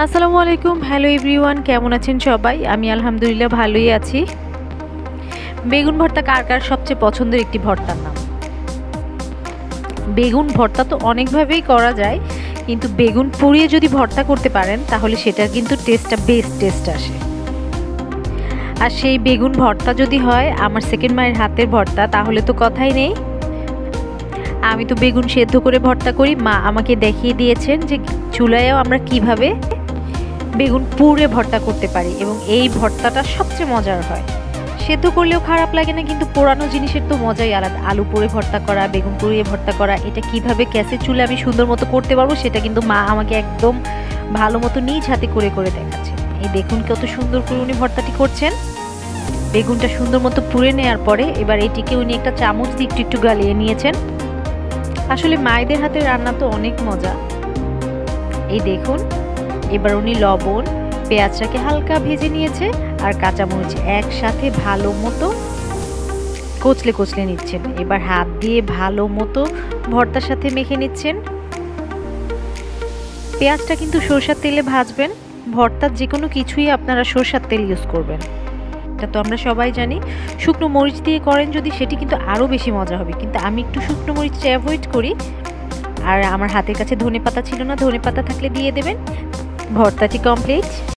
আসসালামু আলাইকুম। Hello everyone, কেমন আছেন সবাই? আমি আলহামদুলিল্লাহ ভালোই আছি। বেগুন ভর্তা কার কার সবচেয়ে পছন্দের একটি ভর্তার নাম? বেগুন ভর্তা তো অনেকভাবেই করা যায়, কিন্তু বেগুন পুড়িয়ে যদি ভর্তা করতে পারেন তাহলে সেটার কিন্তু টেস্টটা বেস্ট টেস্ট আসে। আর সেই বেগুন ভর্তা যদি হয় আমার সেকেন্ড মায়ের হাতের ভর্তা, তাহলে তো কথাই নেই। আমি তো বেগুন সেদ্ধ করে ভর্তা করি, মা আমাকে দেখিয়ে দিয়েছেন যে চুলায়ও আমরা কিভাবে বেগুন পুড়ে ভর্তা করতে পারি, এবং এই ভর্তাটা সবচেয়ে মজার হয়। সেদ্ধ করলেও খারাপ লাগে না, কিন্তু পোড়ানো জিনিসের তো মজাই আলাদা। আলু পুড়ে ভর্তা করা, বেগুন পুড়িয়ে ভর্তা করা, এটা কিভাবে গ্যাসের চুলে আমি সুন্দর মতো করতে পারবো সেটা কিন্তু মা আমাকে একদম ভালো মতো নিজ হাতে করে করে দেখাচ্ছে। এই দেখুন কত সুন্দর করে উনি ভর্তাটি করছেন। বেগুনটা সুন্দর মতো পুড়ে নেওয়ার পরে এবার এটিকে উনি একটা চামচ দিয়ে একটু একটু গালিয়ে নিয়েছেন। আসলে মায়েদের হাতের রান্না তো অনেক মজা। এই দেখুন, এবার উনি লবণ, পেঁয়াজটাকে হালকা ভেজে নিয়েছে আর কাঁচামরিচ একসাথে ভালো মতো কচলে কচলে নিচ্ছেন। এবার হাত দিয়ে ভালো মতো ভর্তার সাথে মেখে নিচ্ছেন। পেঁয়াজটা কিন্তু সরষের তেলে ভাজবেন। ভর্তার যে কোনো কিছুই আপনারা সরষের তেল ইউজ করবেন, এটা তো আমরা সবাই জানি। শুকনো মরিচ দিয়ে করেন যদি, সেটি কিন্তু আরও বেশি মজা হবে, কিন্তু আমি একটু শুকনো মরিচটা অ্যাভয়েড করি। আর আমার হাতের কাছে ধনেপাতা ছিল না, ধনেপাতা থাকলে দিয়ে দেবেন। ভর্তাটি কমপ্লিট।